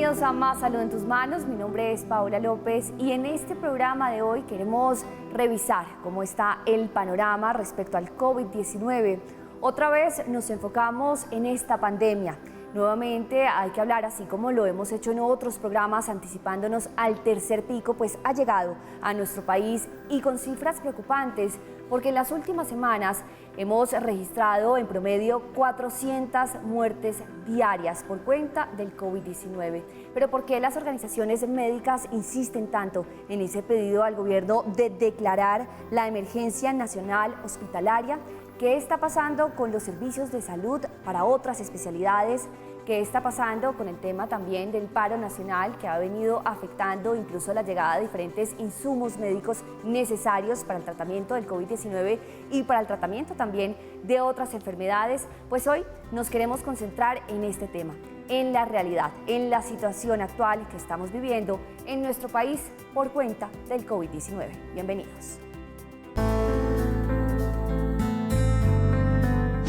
Bienvenidos a Más Salud en tus Manos. Mi nombre es Paola López y en este programa de hoy queremos revisar cómo está el panorama respecto al COVID-19. Otra vez nos enfocamos en esta pandemia. Nuevamente hay que hablar, así como lo hemos hecho en otros programas, anticipándonos al tercer pico, pues ha llegado a nuestro país y con cifras preocupantes, porque en las últimas semanas hemos registrado en promedio 400 muertes diarias por cuenta del COVID-19. Pero ¿por qué las organizaciones médicas insisten tanto en ese pedido al gobierno de declarar la emergencia nacional hospitalaria? ¿Qué está pasando con los servicios de salud para otras especialidades? ¿Qué está pasando con el tema también del paro nacional que ha venido afectando incluso la llegada de diferentes insumos médicos necesarios para el tratamiento del COVID-19 y para el tratamiento también de otras enfermedades? Pues hoy nos queremos concentrar en este tema, en la realidad, en la situación actual que estamos viviendo en nuestro país por cuenta del COVID-19. Bienvenidos.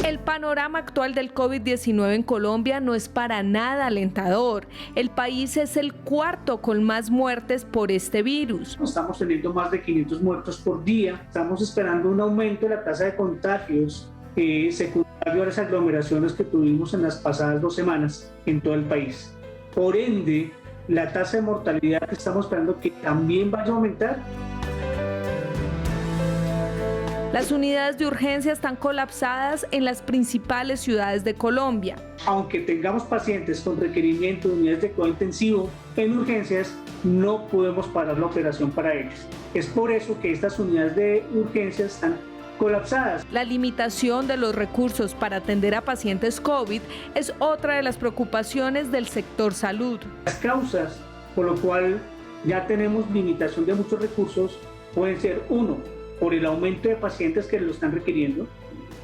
El panorama actual del COVID-19 en Colombia no es para nada alentador. El país es el cuarto con más muertes por este virus. Estamos teniendo más de 500 muertos por día. Estamos esperando un aumento de la tasa de contagios secundario a las aglomeraciones que tuvimos en las pasadas 2 semanas en todo el país. Por ende, la tasa de mortalidad que estamos esperando que también vaya a aumentar. Las unidades de urgencia están colapsadas en las principales ciudades de Colombia. Aunque tengamos pacientes con requerimiento de unidades de cuidado intensivo en urgencias, no podemos parar la operación para ellos. Es por eso que estas unidades de urgencias están colapsadas. La limitación de los recursos para atender a pacientes COVID es otra de las preocupaciones del sector salud. Las causas por lo cual ya tenemos limitación de muchos recursos pueden ser: uno, por el aumento de pacientes que lo están requiriendo.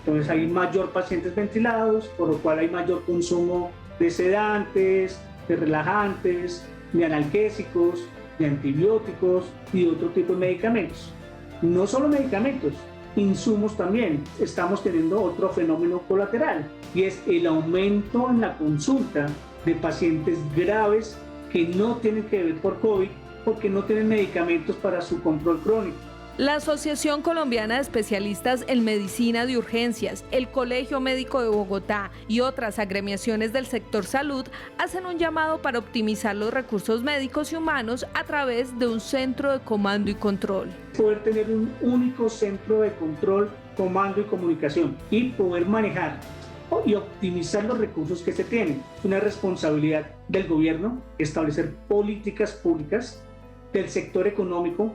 Entonces hay mayor pacientes ventilados, por lo cual hay mayor consumo de sedantes, de relajantes, de analgésicos, de antibióticos y de otro tipo de medicamentos. No solo medicamentos, insumos también. Estamos teniendo otro fenómeno colateral y es el aumento en la consulta de pacientes graves que no tienen que ver por COVID porque no tienen medicamentos para su control crónico. La Asociación Colombiana de Especialistas en Medicina de Urgencias, el Colegio Médico de Bogotá y otras agremiaciones del sector salud hacen un llamado para optimizar los recursos médicos y humanos a través de un centro de comando y control. Poder tener un único centro de control, comando y comunicación y poder manejar y optimizar los recursos que se tienen. Es una responsabilidad del gobierno establecer políticas públicas, del sector económico.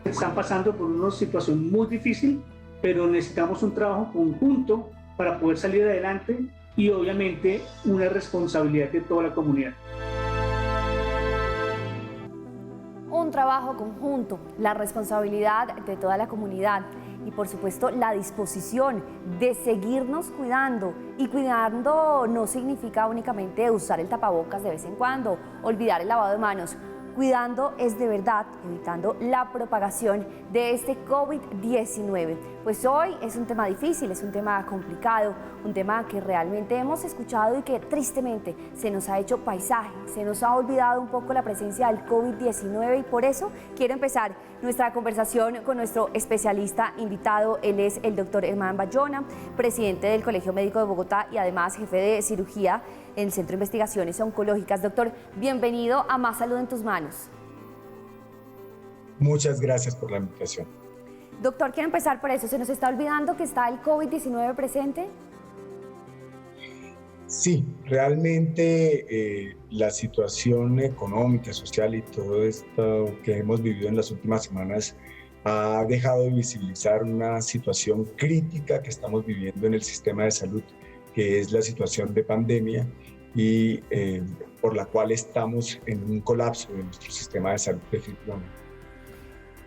Están pasando por una situación muy difícil, pero necesitamos un trabajo conjunto para poder salir adelante y obviamente una responsabilidad de toda la comunidad. Un trabajo conjunto, la responsabilidad de toda la comunidad y por supuesto la disposición de seguirnos cuidando. Y cuidando no significa únicamente usar el tapabocas de vez en cuando, olvidar el lavado de manos. Cuidando es de verdad evitando la propagación de este COVID-19. Pues hoy es un tema difícil, es un tema complicado, un tema que realmente hemos escuchado y que tristemente se nos ha hecho paisaje, se nos ha olvidado un poco la presencia del COVID-19 y por eso quiero empezar nuestra conversación con nuestro especialista invitado. Él es el doctor Herman Bayona, presidente del Colegio Médico de Bogotá y además jefe de cirugía en el Centro de Investigaciones Oncológicas. Doctor, bienvenido a Más Salud en tus Manos. Muchas gracias por la invitación. Doctor, quiero empezar por eso. ¿Se nos está olvidando que está el COVID-19 presente? Sí, realmente la situación económica, social y todo esto que hemos vivido en las últimas semanas ha dejado de visibilizar una situación crítica que estamos viviendo en el sistema de salud, que es la situación de pandemia y por la cual estamos en un colapso de nuestro sistema de salud definitivamente.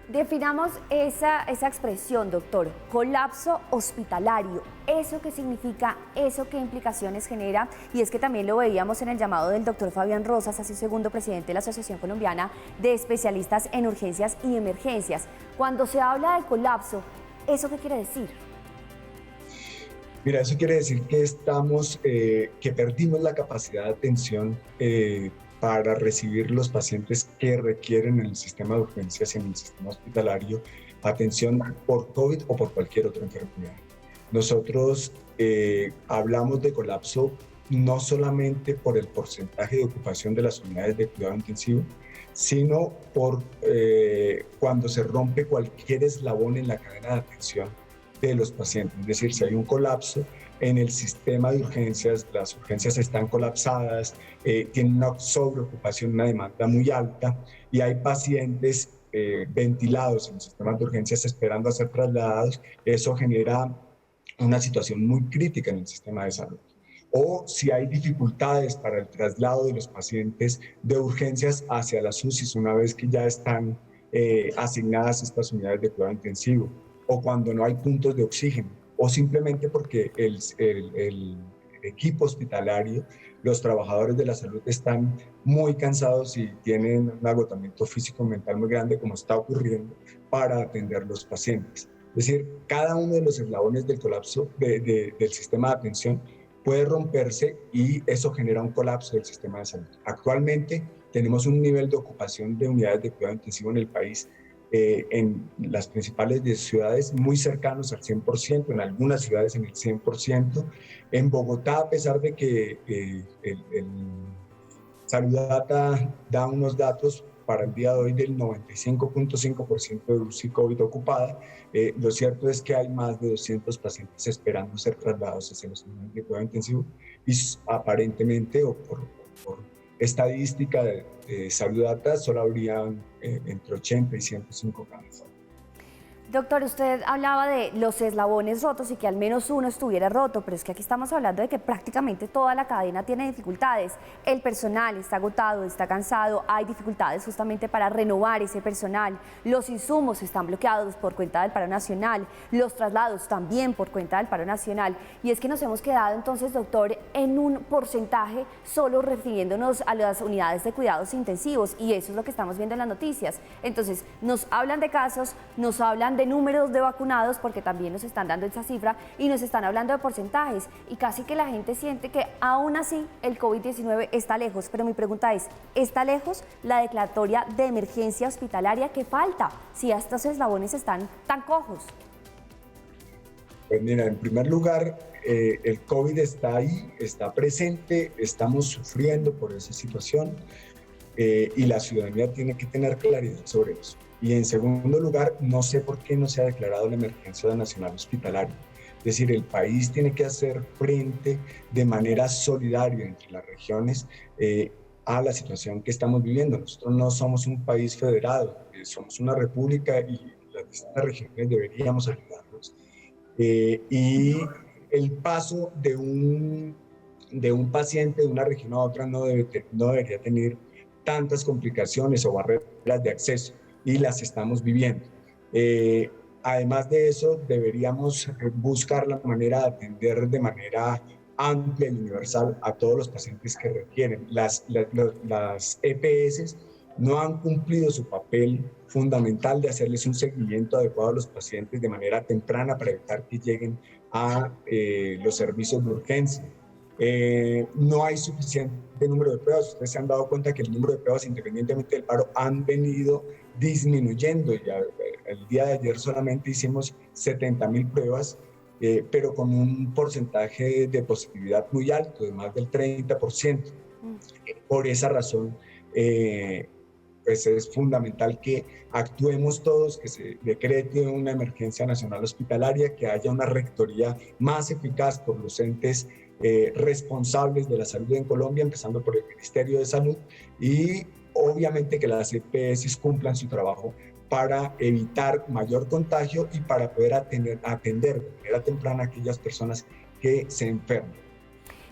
Definamos esa expresión, doctor, colapso hospitalario. ¿Eso qué significa? ¿Eso qué implicaciones genera? Y es que también lo veíamos en el llamado del doctor Fabián Rosas, así segundo presidente de la Asociación Colombiana de Especialistas en Urgencias y Emergencias. Cuando se habla de colapso, ¿eso qué quiere decir? Mira, eso quiere decir que que perdimos la capacidad de atención para recibir los pacientes que requieren en el sistema de urgencias y en el sistema hospitalario atención por COVID o por cualquier otra enfermedad. Nosotros hablamos de colapso no solamente por el porcentaje de ocupación de las unidades de cuidado intensivo, sino por cuando se rompe cualquier eslabón en la cadena de atención de los pacientes. Es decir, si hay un colapso en el sistema de urgencias, las urgencias están colapsadas, tienen una sobreocupación, una demanda muy alta y hay pacientes ventilados en los sistemas de urgencias esperando a ser trasladados, eso genera una situación muy crítica en el sistema de salud. O si hay dificultades para el traslado de los pacientes de urgencias hacia las UCIs una vez que ya están asignadas estas unidades de cuidado intensivo, o cuando no hay puntos de oxígeno, o simplemente porque el equipo hospitalario, los trabajadores de la salud están muy cansados y tienen un agotamiento físico y mental muy grande, como está ocurriendo, para atender a los pacientes. Es decir, cada uno de los eslabones del colapso del sistema de atención puede romperse y eso genera un colapso del sistema de salud. Actualmente tenemos un nivel de ocupación de unidades de cuidado intensivo en el país en las principales ciudades muy cercanos al 100%, en algunas ciudades en el 100%. En Bogotá, a pesar de que el Saludata da unos datos para el día de hoy del 95.5% de UCI COVID ocupada, lo cierto es que hay más de 200 pacientes esperando ser trasladados hacia los unidades de cuidado intensivo y aparentemente o por estadística de Saludata solo habrían entre 80 y 105 casos. Doctor, usted hablaba de los eslabones rotos y que al menos uno estuviera roto, pero es que aquí estamos hablando de que prácticamente toda la cadena tiene dificultades. El personal está agotado, está cansado, hay dificultades justamente para renovar ese personal. Los insumos están bloqueados por cuenta del paro nacional, los traslados también por cuenta del paro nacional. Y es que nos hemos quedado entonces, doctor, en un porcentaje solo refiriéndonos a las unidades de cuidados intensivos, y eso es lo que estamos viendo en las noticias. Entonces, nos hablan de casos, nos hablan de números de vacunados, porque también nos están dando esa cifra, y nos están hablando de porcentajes, y casi que la gente siente que aún así el COVID-19 está lejos. Pero mi pregunta es, ¿está lejos la declaratoria de emergencia hospitalaria? ¿Qué falta si estos eslabones están tan cojos? Pues mira, en primer lugar, el COVID está ahí, está presente, estamos sufriendo por esa situación y la ciudadanía tiene que tener claridad sobre eso. Y en segundo lugar, no sé por qué no se ha declarado la emergencia nacional hospitalaria. Es decir, el país tiene que hacer frente de manera solidaria entre las regiones a la situación que estamos viviendo. Nosotros no somos un país federado, somos una república y las distintas regiones deberíamos ayudarnos. Y el paso de un paciente de una región a otra no debería tener tantas complicaciones o barreras de acceso, y las estamos viviendo. Además de eso, deberíamos buscar la manera de atender de manera amplia y universal a todos los pacientes que requieren. Las EPS no han cumplido su papel fundamental de hacerles un seguimiento adecuado a los pacientes de manera temprana para evitar que lleguen a los servicios de urgencia. No hay suficiente número de pruebas. Ustedes se han dado cuenta que el número de pruebas, independientemente del paro, han venido disminuyendo. Ya el día de ayer solamente hicimos 70.000 pruebas, pero con un porcentaje de positividad muy alto, de más del 30%. Por esa razón, pues es fundamental que actuemos todos, que se decrete una emergencia nacional hospitalaria, que haya una rectoría más eficaz por los entes responsables de la salud en Colombia, empezando por el Ministerio de Salud, y obviamente que las EPS cumplan su trabajo para evitar mayor contagio y para poder atender de manera temprana a aquellas personas que se enferman.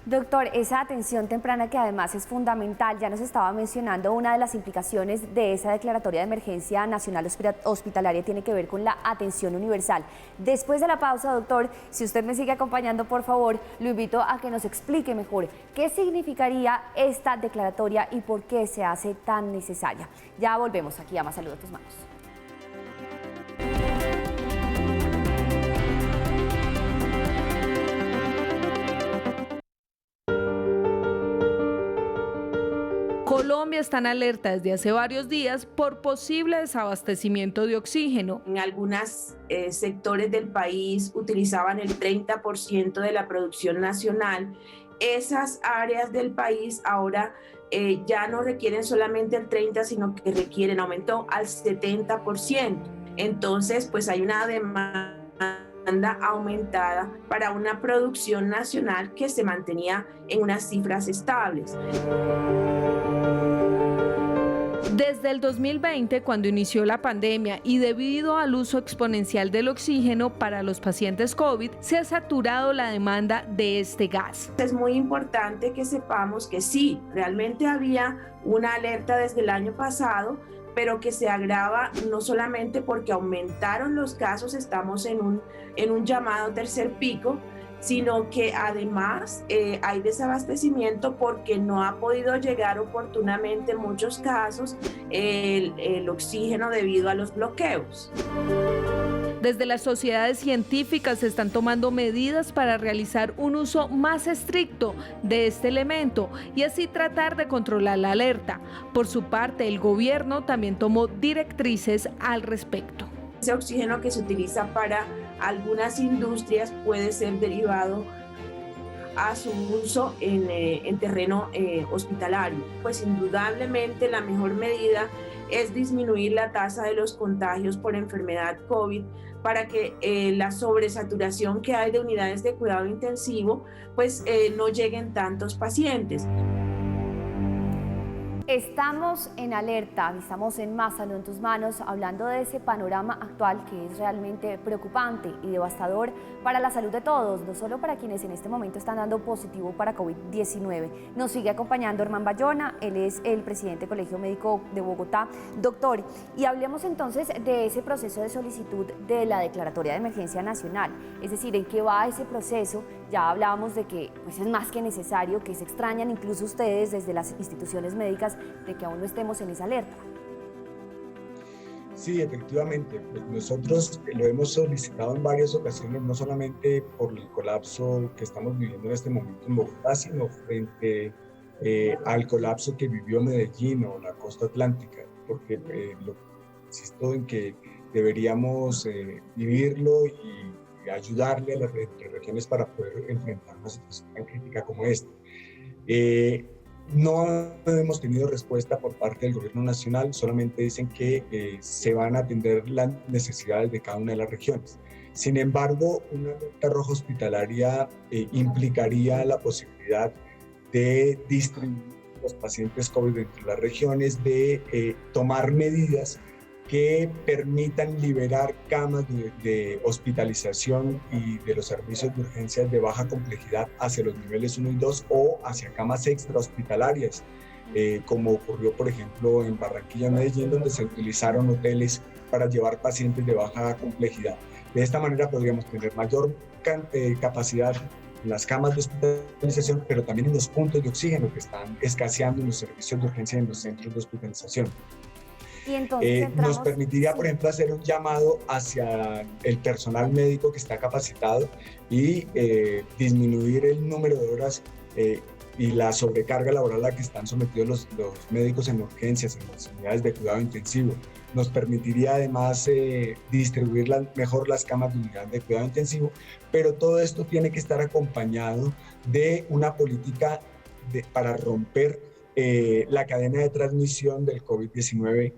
Doctor, esa atención temprana que además es fundamental, ya nos estaba mencionando, una de las implicaciones de esa declaratoria de emergencia nacional hospitalaria tiene que ver con la atención universal. Después de la pausa, doctor, si usted me sigue acompañando, por favor, lo invito a que nos explique mejor qué significaría esta declaratoria y por qué se hace tan necesaria. Ya volvemos aquí a Más Salud a tus Manos. Colombia está en alerta desde hace varios días por posible desabastecimiento de oxígeno. En algunos sectores del país utilizaban el 30% de la producción nacional. Esas áreas del país ahora ya no requieren solamente el 30%, sino que requieren, aumentó al 70%. Entonces, pues hay una demanda aumentada para una producción nacional que se mantenía en unas cifras estables. Desde el 2020, cuando inició la pandemia y debido al uso exponencial del oxígeno para los pacientes COVID, se ha saturado la demanda de este gas. Es muy importante que sepamos que sí, realmente había una alerta desde el año pasado, pero que se agrava no solamente porque aumentaron los casos, estamos en un llamado tercer pico, sino que además hay desabastecimiento porque no ha podido llegar oportunamente en muchos casos el oxígeno debido a los bloqueos. Desde las sociedades científicas se están tomando medidas para realizar un uso más estricto de este elemento y así tratar de controlar la alerta. Por su parte, el gobierno también tomó directrices al respecto. Ese oxígeno que se utiliza para algunas industrias puede ser derivado a su uso en terreno hospitalario. Pues indudablemente la mejor medida es disminuir la tasa de los contagios por enfermedad COVID para que la sobresaturación que hay de unidades de cuidado intensivo pues no lleguen tantos pacientes. Estamos en alerta, estamos en Más Salud en tus Manos, hablando de ese panorama actual que es realmente preocupante y devastador para la salud de todos, no solo para quienes en este momento están dando positivo para COVID-19. Nos sigue acompañando Herman Bayona, él es el presidente del Colegio Médico de Bogotá. Doctor, y hablemos entonces de ese proceso de solicitud de la Declaratoria de Emergencia Nacional, es decir, ¿en qué va ese proceso? Ya hablábamos de que pues, es más que necesario, que se extrañan incluso ustedes desde las instituciones médicas de que aún no estemos en esa alerta. Sí, efectivamente, pues nosotros lo hemos solicitado en varias ocasiones, no solamente por el colapso que estamos viviendo en este momento en Bogotá, sino frente al colapso que vivió Medellín o la costa atlántica, porque insisto en que deberíamos vivirlo y ayudarle a las regiones para poder enfrentar una situación tan crítica como esta. No hemos tenido respuesta por parte del gobierno nacional, solamente dicen que se van a atender las necesidades de cada una de las regiones. Sin embargo, una alerta roja hospitalaria implicaría la posibilidad de distribuir los pacientes COVID entre las regiones, de tomar medidas que permitan liberar camas de hospitalización y de los servicios de urgencias de baja complejidad hacia los niveles 1 y 2 o hacia camas extrahospitalarias, como ocurrió, por ejemplo, en Barranquilla, Medellín, donde se utilizaron hoteles para llevar pacientes de baja complejidad. De esta manera podríamos tener mayor capacidad en las camas de hospitalización, pero también en los puntos de oxígeno que están escaseando en los servicios de urgencia en los centros de hospitalización. Y entonces nos permitiría, por ejemplo, hacer un llamado hacia el personal médico que está capacitado y disminuir el número de horas y la sobrecarga laboral a la que están sometidos los médicos en urgencias, en las unidades de cuidado intensivo. Nos permitiría además distribuir mejor las camas de unidad de cuidado intensivo, pero todo esto tiene que estar acompañado de una política para romper la cadena de transmisión del COVID-19,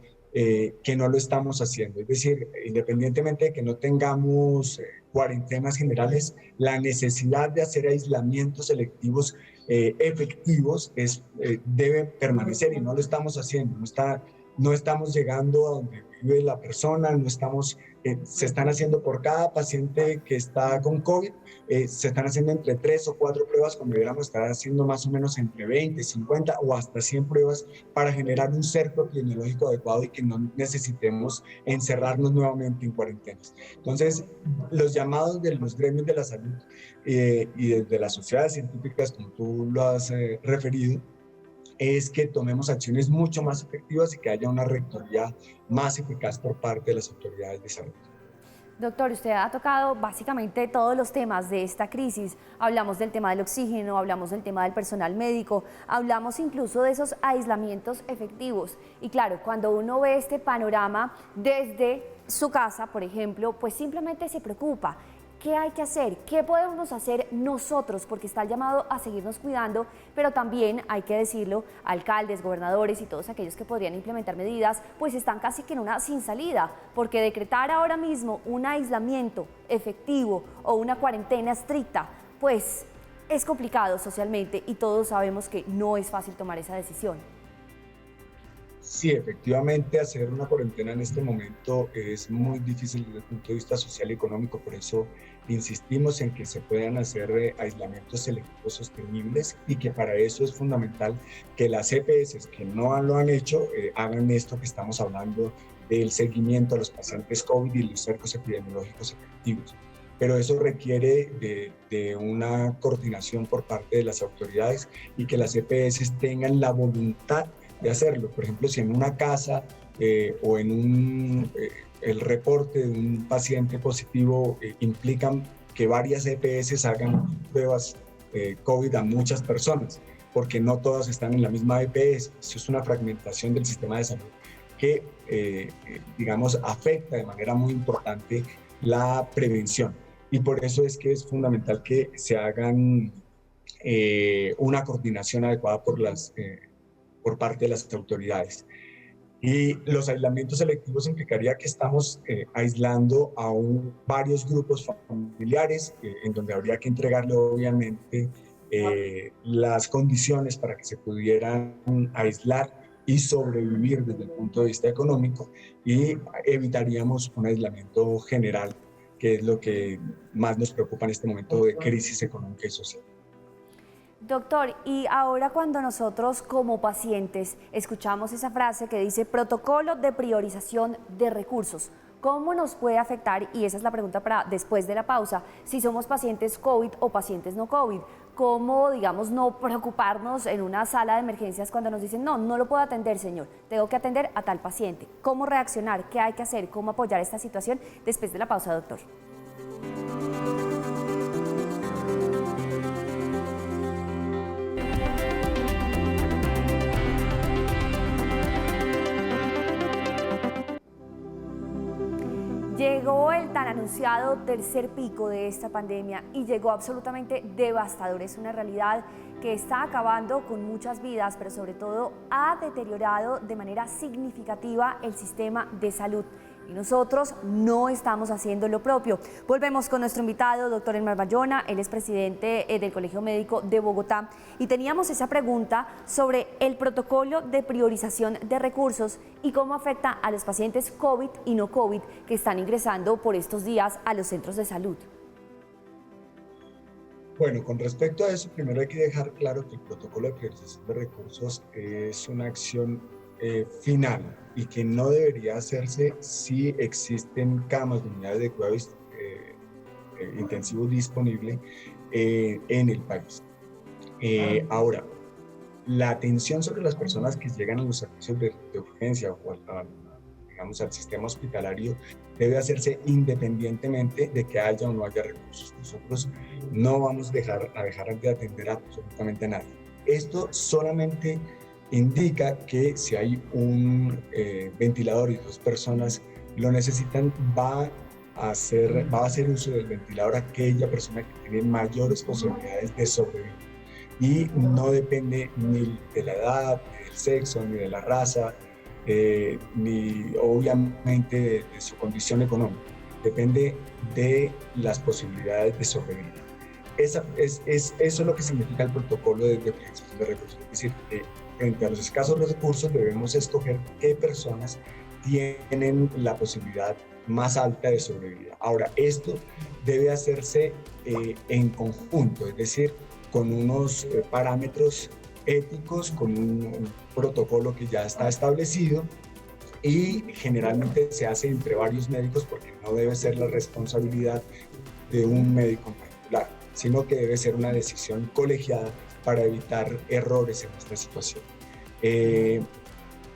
que no lo estamos haciendo. Es decir, independientemente de que no tengamos cuarentenas generales, la necesidad de hacer aislamientos selectivos efectivos debe permanecer y no lo estamos haciendo. No estamos llegando a donde vive la persona, se están haciendo por cada paciente que está con COVID, se están haciendo entre 3 o 4 pruebas, cuando deberíamos estar haciendo más o menos entre 20, 50 o hasta 100 pruebas para generar un cerco epidemiológico adecuado y que no necesitemos encerrarnos nuevamente en cuarentenas. Entonces, los llamados de los gremios de la salud y desde las sociedades científicas, como tú lo has referido, es que tomemos acciones mucho más efectivas y que haya una rectoría más eficaz por parte de las autoridades de salud. Doctor, usted ha tocado básicamente todos los temas de esta crisis. Hablamos del tema del oxígeno, hablamos del tema del personal médico, hablamos incluso de esos aislamientos efectivos. Y claro, cuando uno ve este panorama desde su casa, por ejemplo, pues simplemente se preocupa. ¿Qué hay que hacer? ¿Qué podemos hacer nosotros? Porque está el llamado a seguirnos cuidando, pero también hay que decirlo, alcaldes, gobernadores y todos aquellos que podrían implementar medidas, pues están casi que en una sin salida, porque decretar ahora mismo un aislamiento efectivo o una cuarentena estricta, pues es complicado socialmente y todos sabemos que no es fácil tomar esa decisión. Sí, efectivamente, hacer una cuarentena en este momento es muy difícil desde el punto de vista social y económico, por eso insistimos en que se puedan hacer aislamientos selectivos sostenibles y que para eso es fundamental que las EPS que no lo han hecho hagan esto que estamos hablando del seguimiento a los pacientes COVID y los cercos epidemiológicos efectivos. Pero eso requiere de una coordinación por parte de las autoridades y que las EPS tengan la voluntad de hacerlo. Por ejemplo, si en una casa o en el reporte de un paciente positivo implican que varias EPS hagan pruebas COVID a muchas personas, porque no todas están en la misma EPS. Eso es una fragmentación del sistema de salud que, digamos, afecta de manera muy importante la prevención. Y por eso es que es fundamental que se hagan una coordinación adecuada por parte de las autoridades. Y los aislamientos selectivos implicaría que estamos aislando a varios grupos familiares, en donde habría que entregarle obviamente las condiciones para que se pudieran aislar y sobrevivir desde el punto de vista económico, y evitaríamos un aislamiento general, que es lo que más nos preocupa en este momento de crisis económica y social. Doctor, y ahora cuando nosotros como pacientes escuchamos esa frase que dice protocolo de priorización de recursos, ¿cómo nos puede afectar? Y esa es la pregunta para después de la pausa, si somos pacientes COVID o pacientes no COVID. ¿Cómo, digamos, no preocuparnos en una sala de emergencias cuando nos dicen no lo puedo atender, señor, tengo que atender a tal paciente? ¿Cómo reaccionar? ¿Qué hay que hacer? ¿Cómo apoyar esta situación? Después de la pausa, doctor. Llegó el tan anunciado tercer pico de esta pandemia y llegó absolutamente devastador. Es una realidad que está acabando con muchas vidas, pero sobre todo ha deteriorado de manera significativa el sistema de salud. Y nosotros no estamos haciendo lo propio. Volvemos con nuestro invitado, doctor Elmar Bayona. Él es presidente del Colegio Médico de Bogotá. Y teníamos esa pregunta sobre el protocolo de priorización de recursos y cómo afecta a los pacientes COVID y no COVID que están ingresando por estos días a los centros de salud. Bueno, con respecto a eso, primero hay que dejar claro que el protocolo de priorización de recursos es una acción final y que no debería hacerse si existen camas de unidades de cuidados intensivos disponibles en el país. Ahora, la atención sobre las personas que llegan a los servicios de urgencia o digamos, al sistema hospitalario debe hacerse independientemente de que haya o no haya recursos. Nosotros no vamos a dejar de atender a absolutamente a nadie. Esto solamente indica que si hay un ventilador y dos personas lo necesitan, va a hacer uso del ventilador aquella persona que tiene mayores posibilidades de sobrevivir. Y no depende ni de la edad, ni del sexo, ni de la raza, ni obviamente de su condición económica. Depende de las posibilidades de sobrevivir. Eso es lo que significa el protocolo de priorización de recursos. Es decir, que frente a los escasos recursos debemos escoger qué personas tienen la posibilidad más alta de sobrevivir. Ahora, esto debe hacerse en conjunto, es decir, con unos parámetros éticos, con un protocolo que ya está establecido, y generalmente se hace entre varios médicos porque no debe ser la responsabilidad de un médico en particular, sino que debe ser una decisión colegiada para evitar errores en esta situación.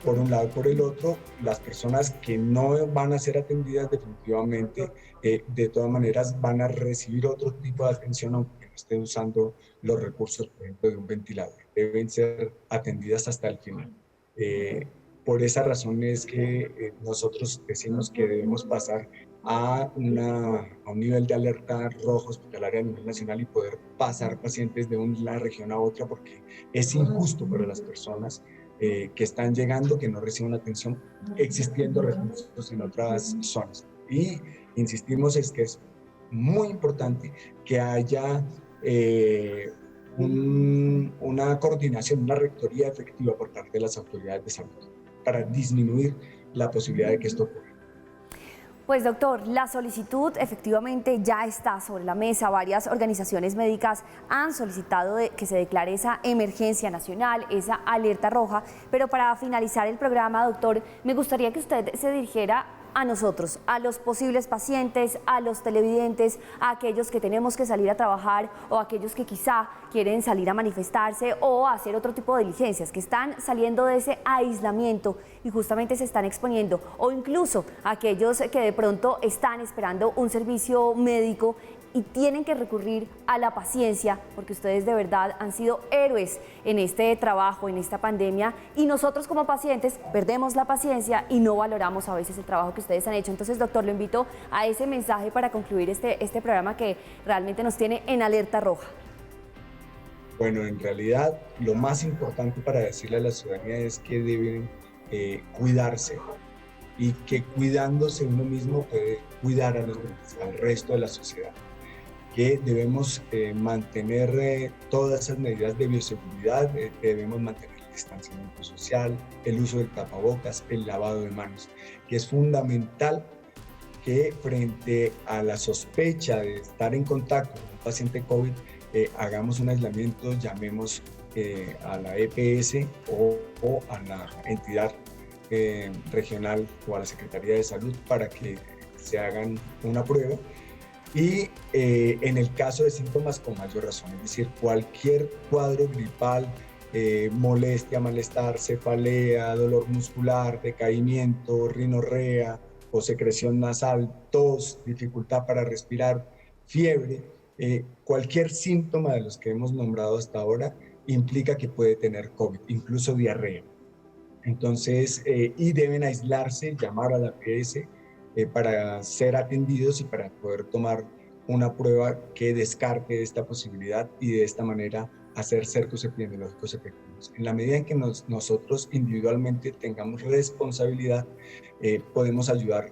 por un lado. Por el otro, las personas que no van a ser atendidas definitivamente, de todas maneras van a recibir otro tipo de atención, aunque no estén usando los recursos, por ejemplo, de un ventilador. Deben ser atendidas hasta el final. Por esa razón es que nosotros decimos que debemos pasar a un nivel de alerta roja hospitalaria a nivel nacional y poder pasar pacientes de una región a otra, porque es injusto para las personas que están llegando, que no reciben atención, existiendo recursos en otras zonas. Y insistimos, es que es muy importante que haya una coordinación, una rectoría efectiva por parte de las autoridades de salud para disminuir la posibilidad de que esto ocurra. Pues doctor, la solicitud efectivamente ya está sobre la mesa. Varias organizaciones médicas han solicitado que se declare esa emergencia nacional, esa alerta roja. Pero para finalizar el programa, doctor, me gustaría que usted se dirigiera a nosotros, a los posibles pacientes, a los televidentes, a aquellos que tenemos que salir a trabajar o a aquellos que quizá quieren salir a manifestarse o a hacer otro tipo de diligencias, que están saliendo de ese aislamiento y justamente se están exponiendo, o incluso a aquellos que de pronto están esperando un servicio médico y tienen que recurrir a la paciencia, porque ustedes de verdad han sido héroes en este trabajo, en esta pandemia, y nosotros como pacientes perdemos la paciencia y no valoramos a veces el trabajo que ustedes han hecho. Entonces, doctor, lo invito a ese mensaje para concluir este programa que realmente nos tiene en alerta roja. Bueno, en realidad lo más importante para decirle a la ciudadanía es que deben cuidarse, y que cuidándose uno mismo puede cuidar a los demás, al resto de la sociedad. Que debemos mantener todas esas medidas de bioseguridad, debemos mantener el distanciamiento social, el uso del tapabocas, el lavado de manos, que es fundamental que frente a la sospecha de estar en contacto con un paciente COVID, hagamos un aislamiento, llamemos a la EPS o a la entidad regional o a la Secretaría de Salud para que se hagan una prueba. Y en el caso de síntomas, con mayor razón, es decir, cualquier cuadro gripal, molestia, malestar, cefalea, dolor muscular, decaimiento, rinorrea o secreción nasal, tos, dificultad para respirar, fiebre, cualquier síntoma de los que hemos nombrado hasta ahora implica que puede tener COVID, incluso diarrea. Entonces, y deben aislarse, llamar a la EPS, para ser atendidos y para poder tomar una prueba que descarte esta posibilidad y de esta manera hacer cercos epidemiológicos efectivos. En la medida en que nosotros individualmente tengamos responsabilidad, podemos ayudar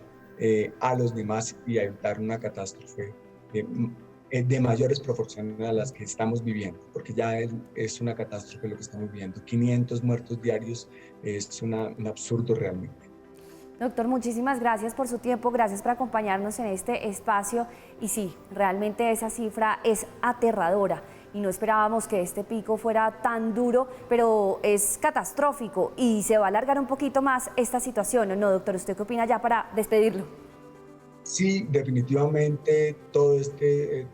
a los demás y a evitar una catástrofe de mayores proporciones a las que estamos viviendo, porque ya es una catástrofe lo que estamos viviendo. 500 muertos diarios es un absurdo realmente. Doctor, muchísimas gracias por su tiempo, gracias por acompañarnos en este espacio. Y sí, realmente esa cifra es aterradora y no esperábamos que este pico fuera tan duro, pero es catastrófico y se va a alargar un poquito más esta situación, ¿no, doctor? ¿Usted qué opina ya para despedirlo? Sí, definitivamente todas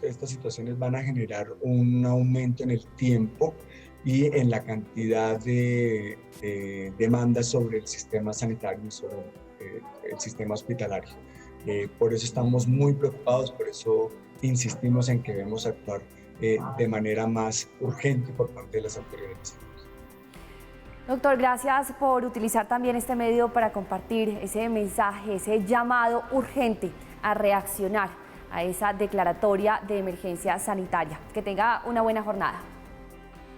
estas situaciones van a generar un aumento en el tiempo y en la cantidad de demandas sobre el sistema sanitario, sobre el sistema hospitalario. Por eso estamos muy preocupados, por eso insistimos en que debemos actuar de manera más urgente por parte de las autoridades de salud. Doctor, gracias por utilizar también este medio para compartir ese mensaje, ese llamado urgente a reaccionar a esa declaratoria de emergencia sanitaria. Que tenga una buena jornada.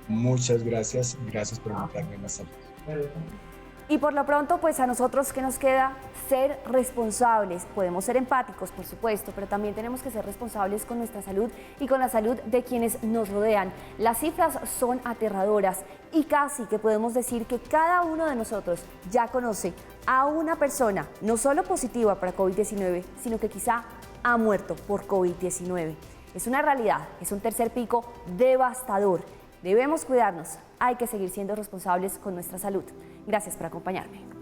Muchas gracias, gracias por invitarme a la salud. Y por lo pronto, pues a nosotros, ¿qué nos queda? Ser responsables. Podemos ser empáticos, por supuesto, pero también tenemos que ser responsables con nuestra salud y con la salud de quienes nos rodean. Las cifras son aterradoras y casi que podemos decir que cada uno de nosotros ya conoce a una persona, no solo positiva para COVID-19, sino que quizá ha muerto por COVID-19. Es una realidad, es un tercer pico devastador. Debemos cuidarnos, hay que seguir siendo responsables con nuestra salud. Gracias por acompañarme.